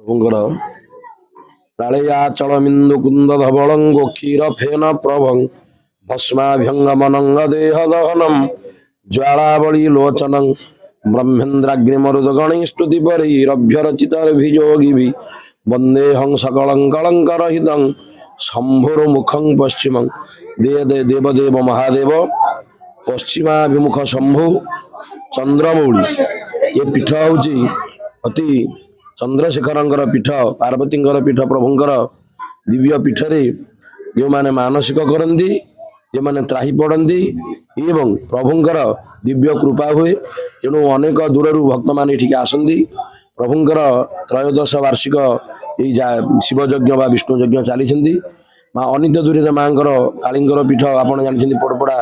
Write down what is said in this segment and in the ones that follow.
प्रभुंकर प्रालयाचलमिंदु कुंद धवलंगो क्षीर फेन प्रभं भस्माभ्यंगमनंग देह दहनम ज्वालावली लोचनं ब्रह्मेन्द्राग्निमरुद गणेस्तुति परिरभ्यरचितभिजोगिभि वंदेहं सकलं कलंकरहितं शंभुर्मुखं पश्चिमं देवदेव महादेव पश्चिमाभिमुख शंभु चंद्रमौली। ये पीठ हूँ अति चंद्रशेखर पीठ पार्वती पीठ प्रभुंकर दिव्य पीठ रे जो माने मानसिक करती जो माने त्राही पड़ती एवं प्रभुंकर दिव्य कृपा हुए तेणु अनेक दूर भक्त मैंने ठीक आसती। प्रभुंकर त्रयोदश वार्षिक शिवयज्ञ व विष्णु यज्ञ चली माँ अनित दूरी माँ कालींगर पीठ आपड़ जानते पड़पड़ा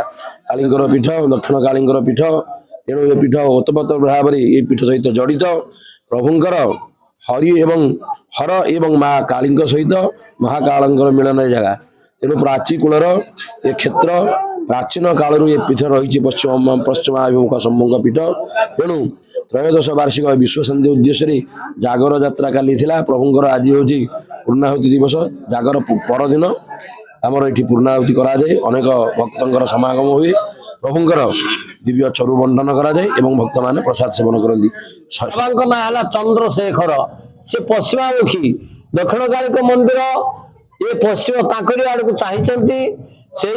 कालींगर पीठ दक्षिण कालींगर पीठ तेणु ये पीठ ओतप्रोत भाव में ये पीठ सहित जड़ित प्रभुंकर हरि एवं हर एवं माँ काली सहित महाकालंकर मिलन जगह तेणु प्राची कूलर ये क्षेत्र प्राचीन कालू ये पीठ रही पश्चिमाभिमुख शंभुंक पीठ। तेणु त्रयोदश वार्षिक विश्व शांति उद्देश्य जागर यात्रा काली प्रभुंकर आज हूँ पूर्णाहुति दिवस जागर परदिन आमर ये पूर्णाहुति कराए अनेक भक्तर समागम हुए प्रभुंकर दिव्य चरु बंटन कराए भक्त मैंने प्रसाद सेवन करती। ना है चंद्रशेखर से पश्चिमामुखी दक्षिण कालिक मंदिर ये पश्चिम ताकरी आड़ को चाहिए से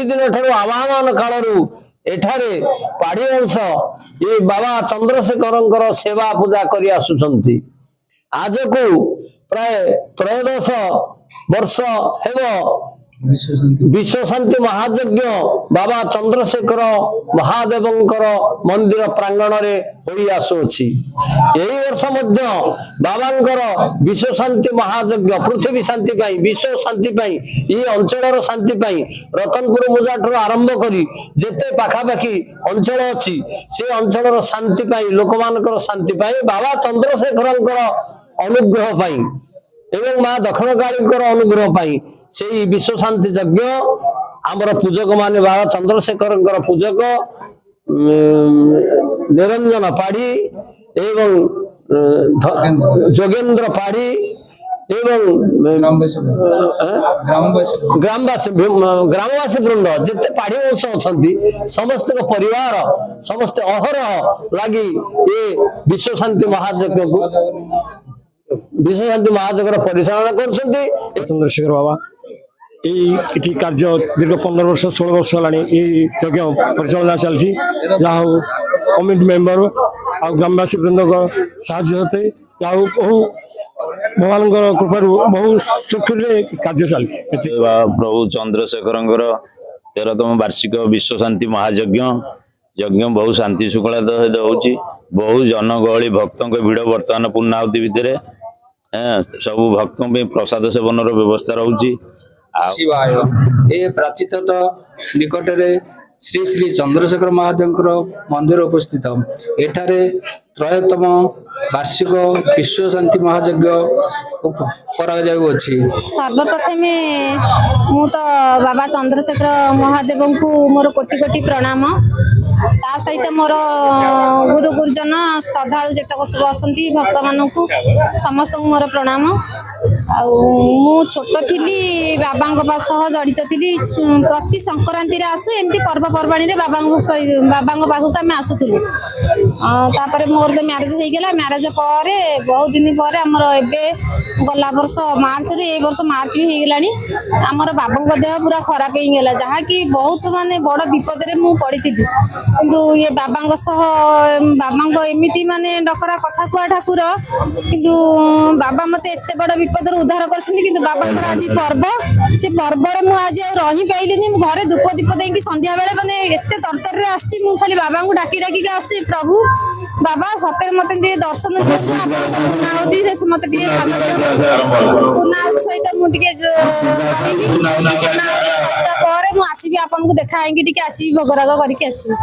दिन ठार आवाहन कालू एठारे पाढ़ी वंश ये बाबा चंद्रशेखर सेवा पूजा कर आसुचंती। आज को प्राय त्रयोदश वर्ष हेब विश्व शांति महायज्ञ बाबा चंद्रशेखर महादेवंकर मंदिर प्रांगण रे होई आसुछि। एही वर्ष मध्य बाबांकर विश्व शांति महायज्ञ पृथ्वी शांति पाई विश्व शांति पाई ये अंचलर शांति पाई रतनपुर मुजाठर आरंभ करी जेते पाखापाखि अंचल अछि से अंचलर शांति पाई लोकमानकर शांति पाई बाबा चंद्रशेखरंकर अनुग्रह पाई एवं मां दक्षिण कालींकर अनुग्रह पाई से विश्व शांति यज्ञ आमर पूजक माने बाबा चंद्रशेखर पूजक निरंजन पाढ़ी एवं जोगेंद्र पाढ़ी एवं ग्रामवासी वृंद जिते पाढ़ी वंश अच्छा समस्त परिवार समस्त अहरह लगी ये विश्व शांति महायज्ञ को विश्व शांति महायज्ञ परिचालना कर चंद्रशेखर बाबा ये कार्य दीर्घ 15 वर्ष 16 वर्ष है यज्ञ परिचालना चलती जहाँ कमिटी मेम्बर आ ग्रामवासी वृंद साहते भगवान कृपा बहु सुखी कार्य चलती। प्रभु चंद्रशेखर 13तम वार्षिक विश्व शांति महायज्ञ यज्ञ बहु शांति शुक्ला सहित हो बहु जनगहली भक्तों भिड़ बर्तमान पूर्णाहुति भितर सब भक्तों प्रसाद सेवन व्यवस्था रोचे। शिवाय ए प्राचीत निकट श्री श्री चंद्रशेखर महादेव मंदिर उपस्थित एठारे त्रयोतम वार्षिक विश्व शांति महायज्ञ सर्वप्रथम मु तो बाबा चंद्रशेखर महादेव को मोर कोटि कोटि प्रणाम ता सहित मोर गुरु गुरुजन श्रद्धालु जेतक सब अच्छा भक्त मानू समस्त मोर प्रणाम। मु छोट थी बाबा सह जड़ित थी प्रति संक्रांति आसू एमती पर्वपर्वाणी बाबा पाखक आम आसूलु मोर तो म्यारेज हो गला म्यारेज पर बहुत दिन पर आमर एबे गला वर्ष मार्च रे ए वर्ष मार्च भी हो गलानी आमर बाबा देह पूरा खराब हो गला जहाँ कि बहुत माने बड़ विपद रे मु पड़ी थी किंतु ये बाबा बाबा एमती माने डकरा कथा कुआ ठाकुर किंतु बाबा मते एते बड़ विपद उद्धार कर बाबा आज पर्व से पर्व में आज रही पाइलिनी घरे धूप दीप देकी संध्या बेले मैंने एत तरतर आसी खाली बाबा को डाकी डाकी आसी प्रभु बाबा सତରେ मत दर्शन पूर्णाहुति मत पूर्णाहुति सहित मुझे आसबि आपन को देखा आसबि भोगराग करके आसबि।